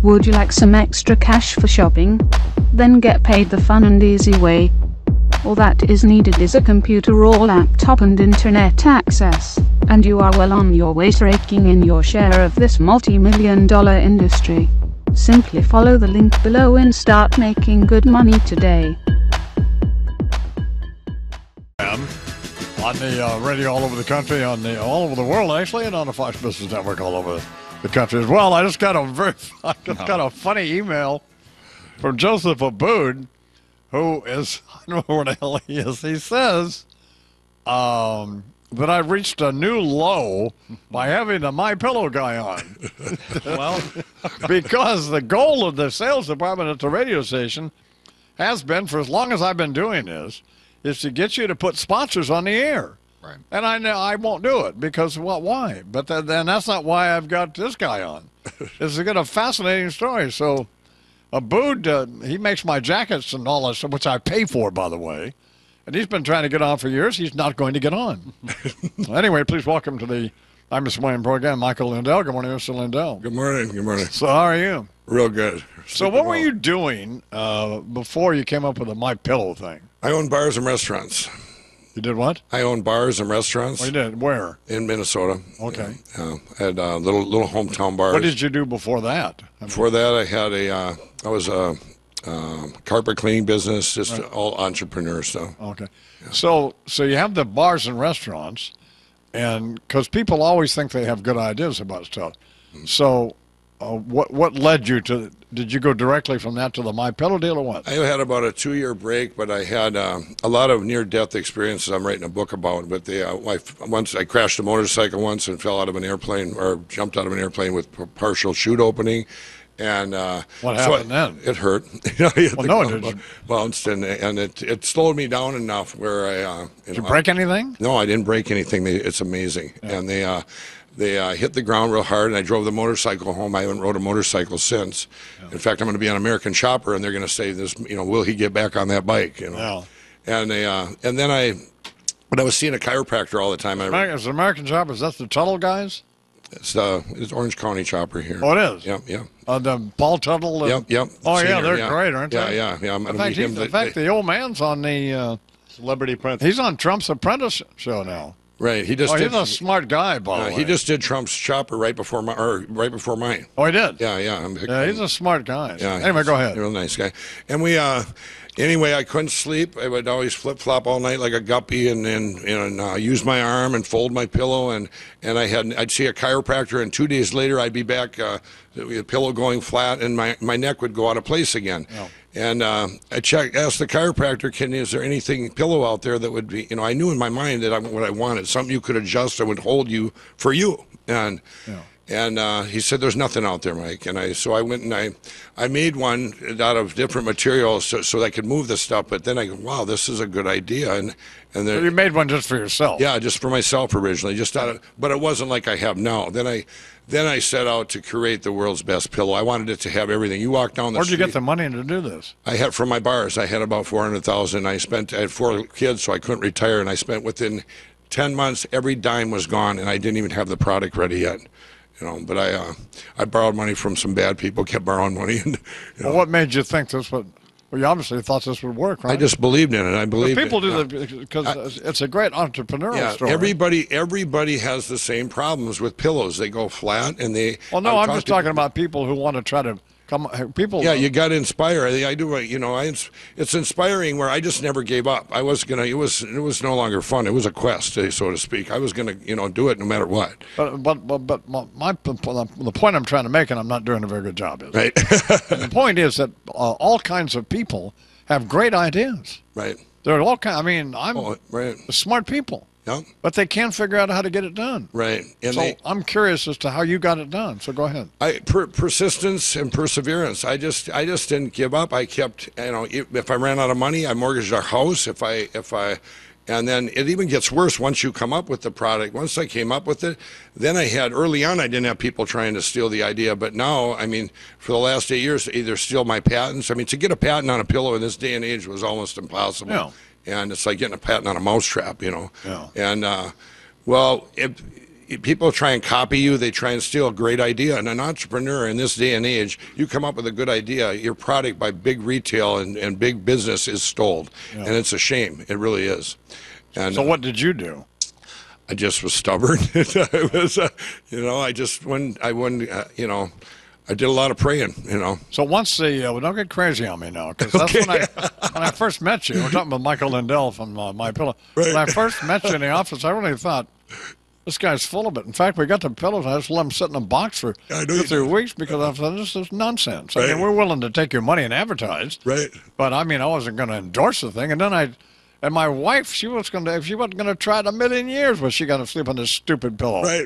Would you like some extra cash for shopping? Then get paid the fun and easy way. All that is needed is a computer or laptop and internet access, and you are well on your way to raking in your share of this multi-million-dollar industry. Simply follow the link below and start making good money today. On the radio all over the country, all over the world actually, and on the Fox Business Network all over the country as well. I just got a funny email from Joseph Abood, who is, I don't know where the hell he is. He says that I reached a new low by having the MyPillow Guy on. Well, because the goal of the sales department at the radio station has been, for as long as I've been doing this, is to get you to put sponsors on the air. Right. And I know I won't do it because, well, why? But then that's not why I've got this guy on. It's got a fascinating story. So Abood, he makes my jackets and all that stuff, which I pay for, by the way. And he's been trying to get on for years. He's not going to get on. Anyway, please welcome to the Imus program, Michael Lindell. Good morning, Mr. Lindell. Good morning. Good morning. So how are you? Real good. So what were you doing before you came up with the MyPillow thing? I own bars and restaurants. You did what? I own bars and restaurants. Oh, you did? Where? In Minnesota. Okay. I had little hometown bars. What did you do before that? Before that, I had I was a carpet cleaning business, just all entrepreneur stuff. Okay. Yeah. So you have the bars and restaurants, and because people always think they have good ideas about stuff. So what led you to? Did you go directly from that to the MyPillow deal, or what? I had about a 2-year break, but I had a lot of near-death experiences I'm writing a book about. But once I crashed a motorcycle once and fell out of an airplane, or jumped out of an airplane with partial chute opening. And what happened then? It hurt. Well, no, it didn't. Bounced, and it slowed me down enough where I. Did you break anything? No, I didn't break anything. It's amazing, yeah. And they hit the ground real hard, and I drove the motorcycle home. I haven't rode a motorcycle since. Yeah. In fact, I'm going to be on American Chopper, and they're going to say this. Will he get back on that bike? Yeah. And but I was seeing a chiropractor all the time. Is American Chopper? Is that the Tuttle guys? It's Orange County Chopper here. Oh, it is? Yep. The Paul Tuttle? Yep. Oh, Senior, yeah, they're great, aren't they? Yeah. I'm in fact, the old man's on the Celebrity Apprentice. He's on Trump's Apprentice show now. Right. He's a smart guy, by the way. He just did Trump's Chopper right before mine. Oh, he did? Yeah. He's a smart guy. Yeah. Anyway, go ahead. Real nice guy. And anyway, I couldn't sleep. I would always flip-flop all night like a guppy and use my arm and fold my pillow. And I'd see a chiropractor, and 2 days later I'd be back, the pillow going flat, and my neck would go out of place again. Oh. And I asked the chiropractor, is there anything pillow out there that would be, I knew in my mind that what I wanted, something you could adjust that would hold you for you. And he said, there's nothing out there, Mike. And so I went and I made one out of different materials so that I could move the stuff. But then I go, wow, this is a good idea. And then, so you made one just for yourself? Yeah, just for myself originally. But it wasn't like I have now. Then I set out to create the world's best pillow. I wanted it to have everything. You walk down the Where'd street. you get the money to do this? I had from my bars. I had about $400,000. I had 4 kids, so I couldn't retire. And I spent within 10 months, every dime was gone, and I didn't even have the product ready yet. But I borrowed money from some bad people, kept borrowing money. And, Well, what made you think this would? Well, you obviously thought this would work, right? I just believed in it. I believed people do because it's a great entrepreneurial story. Everybody has the same problems with pillows. They go flat, and they. Well, no, I'm just talking about people who want to try to people. Yeah, you got to inspire. I do. It's inspiring. Where I just never gave up. I was gonna. It was no longer fun. It was a quest, so to speak. I was gonna, do it no matter what. But the point I'm trying to make, and I'm not doing a very good job, is right. The point is that all kinds of people have great ideas. Right. There are all kinds. I'm smart people. Yep. But they can't figure out how to get it done. Right. And so I'm curious as to how you got it done. So go ahead. Persistence and perseverance. I just didn't give up. I kept, if I ran out of money, I mortgaged our house. And then it even gets worse once you come up with the product. Once I came up with it, then early on, I didn't have people trying to steal the idea. But now, for the last 8 years, to either steal my patents. To get a patent on a pillow in this day and age was almost impossible. Yeah. And it's like getting a patent on a mousetrap, Yeah. And, people try and copy you. They try and steal a great idea. And an entrepreneur in this day and age, you come up with a good idea, your product by big retail and big business is stole. And it's a shame. It really is. And, so what did you do? I just was stubborn. I was, I just wouldn't, I did a lot of praying, So once don't get crazy on me now, because that's when I first met you. We're talking about Michael Lindell from MyPillow. Right. When I first met you in the office, I really thought, this guy's full of it. In fact, we got the pillows. I just let them sit in a box for 2-3 weeks because I thought, this is nonsense. Right. I mean, we're willing to take your money and advertise. Right. But, I mean, I wasn't going to endorse the thing. And then and my wife, she wasn't going to try it a million years, was she going to sleep on this stupid pillow. Right.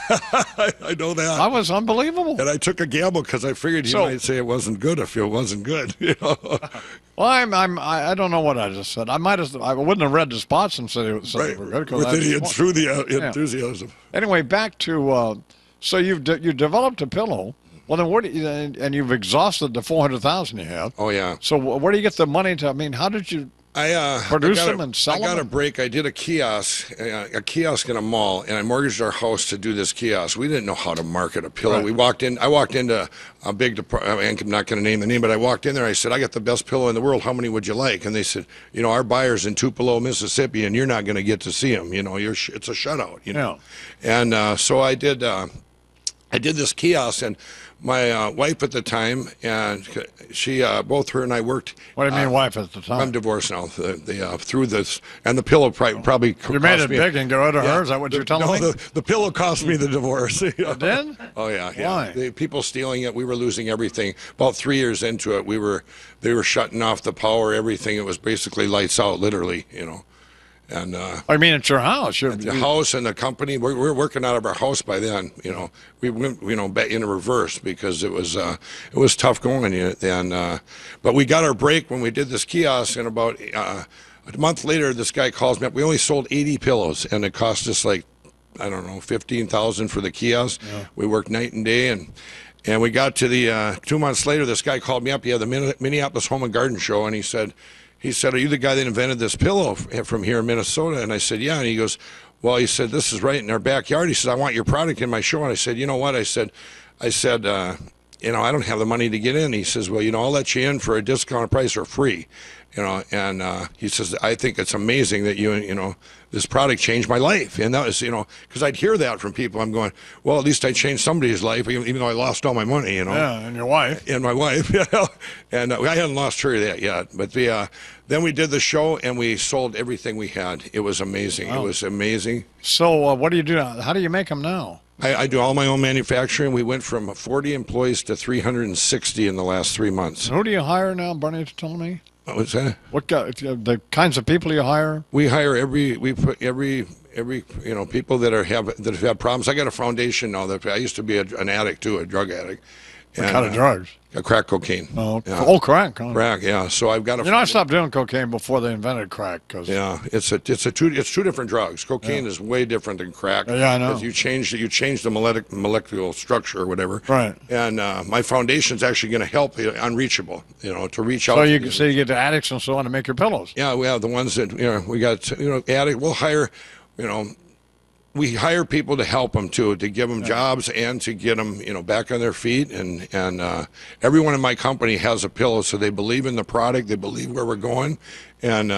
I know that. I was unbelievable. And I took a gamble because I figured he might say it wasn't good if it wasn't good. Well, I don't know what I just said. I wouldn't have read the spots and said they were good. With idiots through the enthusiasm. Anyway, back to so you developed a pillow. Well, then and you've exhausted the $400,000 you have. Oh yeah. So where do you get the money to? I mean, how did you? Produce them and sell them? I got a break. I did a kiosk in a mall, and I mortgaged our house to do this kiosk. We didn't know how to market a pillow. Right. I walked into a big department. I'm not going to name the name, but I walked in there. I said, I got the best pillow in the world. How many would you like? And they said, our buyer's in Tupelo, Mississippi, and you're not going to get to see them. It's a shutout. Yeah. And so I did this kiosk, and my wife at the time, and she, both her and I worked. What do you mean, wife at the time? I'm divorced now. Through this, and the pillow probably you made it big and got rid of her. Is that what you're telling me? No, the pillow cost me the divorce. It did? Oh yeah. Why? People stealing it. We were losing everything. About 3 years into it, they were shutting off the power. Everything. It was basically lights out, literally. And I mean, it's your house. The house and the company. We're working out of our house by then. We went back in reverse because it was tough going. And but we got our break when we did this kiosk. And about a month later, this guy calls me up. We only sold 80 pillows, and it cost us like $15,000 for the kiosk. Yeah. We worked night and day, and we got to the 2 months later. This guy called me up. He had the Minneapolis Home and Garden Show, and he said, are you the guy that invented this pillow from here in Minnesota? And I said, yeah. And he goes, well, he said, this is right in our backyard. He said, I want your product in my show. And I said, you know what? I said, I don't have the money to get in. He says, well, I'll let you in for a discounted price or free. And he says, I think it's amazing that this product changed my life. And that was, because I'd hear that from people. I'm going, well, at least I changed somebody's life, even though I lost all my money, Yeah, and your wife. And my wife, And I hadn't lost her yet. But then we did the show, and we sold everything we had. It was amazing. Wow. It was amazing. So what do you do now? How do you make them now? I do all my own manufacturing. We went from 40 employees to 360 in the last 3 months. Who do you hire now, Bernie, to tell me? What's that? The kinds of people you hire? We hire every people that have had problems. I got a foundation now. That I used to be an addict too, a drug addict. What kind of drugs? Crack cocaine. Oh, yeah. Crack. Huh? Crack, yeah. So I've got. I stopped doing cocaine before they invented crack. It's two different drugs. Cocaine is way different than crack. Yeah, I know. Because you change the molecular structure or whatever. Right. And my foundation's actually going to help Unreachable. To reach out. So you get the addicts and so on to make your pillows. Yeah, we have the ones that we got. Addict. We'll hire. We hire people to help them too, to give them jobs and to get them, back on their feet. And everyone in my company has a pillow, so they believe in the product, they believe where we're going, and.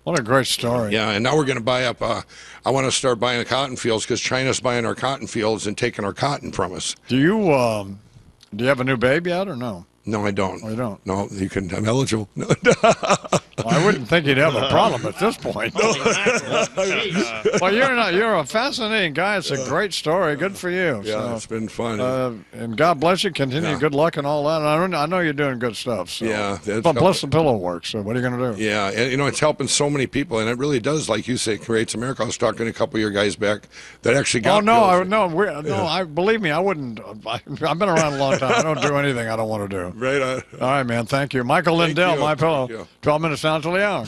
What a great story. Yeah, and now we're going to buy up. I want to start buying the cotton fields because China's buying our cotton fields and taking our cotton from us. Do you have a new babe yet or no? No, I don't. Oh, you don't? No, you can. I'm eligible. No. Well, I wouldn't think you'd have a problem at this point. No. Well, you're a fascinating guy. It's a great story. Good for you. Yeah, it's been fun. And God bless you. Continue good luck and all that. And I know you're doing good stuff. So. Yeah. But plus the pillow works. So what are you going to do? Yeah, and it's helping so many people, and it really does, like you say, creates a miracle. I was talking to a couple of your guys back that actually got. Oh no, believe me, I wouldn't. I've been around a long time. I don't do anything I don't want to do. Right on. All right, man. Thank you. Michael Lindell, MyPillow. 12 minutes down to the hour.